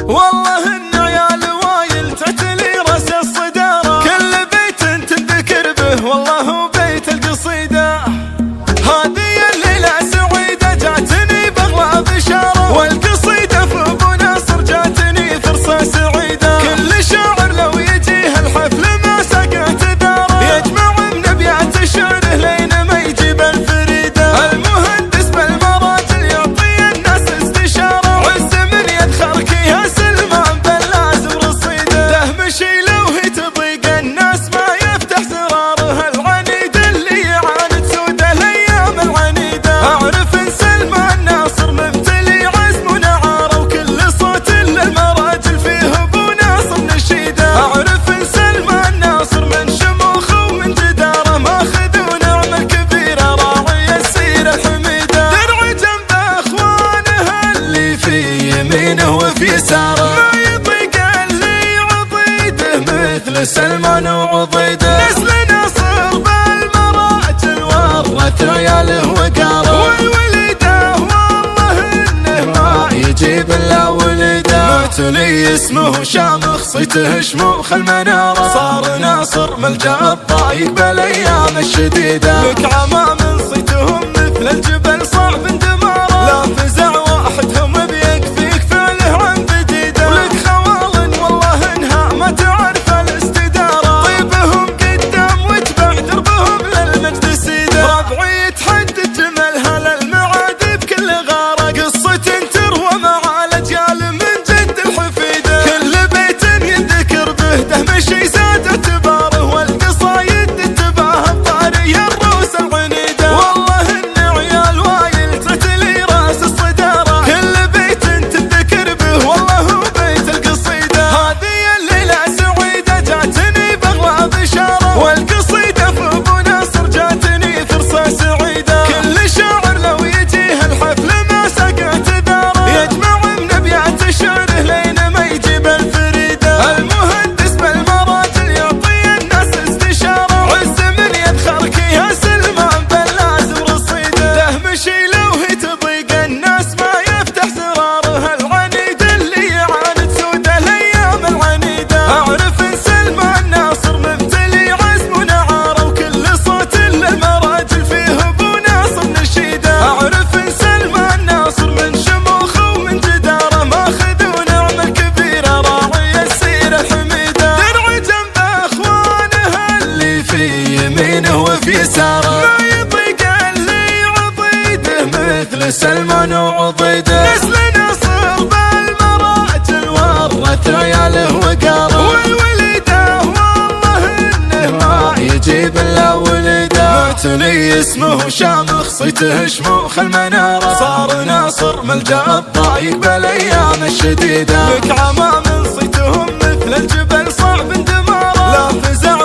والله ان عيال وايل تعتلي راس الصدارة، كل بيت تنذكر به والله بيت القصيدة. هذه الليلة سعيدة جاتني بغلى بشارة، والقصيدة في ابو ناصر جاتني فرصة سعيدة. كل شاعر لو يجيه الحفل ما سقط داره، يجمع من ابيات شعره لين ما يجيب الفريدة. المهندس بالمراجل يعطي الناس استشارة، عز من يدخرك يا سلمان باللازم رصيدة. تهمشي لو هي تضيق الناس ما يفتح زراره، العنيد اللي يعاند سود الايام العنيدة. اعرف ان سلمان ناصر ممتلي عزم ونعارة، وكل صوت للمراجل فيه ابو ناصر نشيدة. اعرف ان سلمان ناصر من شموخ ومن جدارة، ماخذ ونعمة كبيرة راعي السيرة الحميدة. درع جنب اخوانه اللي في يمينه وفي يساره، ما يطيق اللي عضيده مثل سلمان وعضيده. نسل ناصر بالمراجل ورث عياله وقاره، والوليده والله انه ما يجيب الا ولده. معتلي اسمه شامخ صيته شموخ المناره، صار ناصر ملجأ الضايق بالايام الشديده. لك عمام صيتهم مثل الجبل صعب اندماره، لا فزع واحدهم بيكفيك فعله عن بديده. ولك خوال والله انها ما تعرف الاستداره، طيبهم قدام واتبع دربهم للمجد سيده. ربعي يتحدد جملها للمعاد بكل غاره، قصة تروى مع الاجيال من جد الحفيده. كل بيت يذكر به تهمشي زاد اعتباره، والقصايد تتبعها بطاري الروس العنيده. والله ان عيال وايل تعتلي راس الصداره، كل بيت تذكر به والله بيت القصيده. هذه الليله سعيده جاتني بغلى بشاره، والقصيده في ابو ناصر جاتني فرصه سعيده. كل شاعر لو يجيه الحفل ما سقط داره، يجمع من ابيات شعره لين ما يجيب الفريده. المهندس بالمراجل يعطي الناس استشاره، عز من يدخرك يا سلمان باللازم رصيده. تهمشي لو هي تضيق الناس ما يفتح زراره، العنيد اللي يعاند سود الايام العنيده. اعرف ان سلمان ناصر ممتلي عزم ونعاره، وكل صوت للمراجل فيه ابو ناصر نشيده. اعرف ان سلمان ناصر من شموخ ومن جداره، ماخذ ونعمة كبيرة راعي السيرة الحميدة. درع جنب اخوانه اللي في يمينه وفي يساره، ما يطيق اللي عضيده مثل سلمان وعضيده. نسل ناصر بالمراجل ورث عياله وقاره، والوليده والله انه ما يجيب الا ولده. معتلي اسمه شامخ صيته شموخ المناره، صار ناصر ملجأ الضايق بالايام الشديده. لك عمام صيتهم مثل الجبل صعب اندماره، لا فزع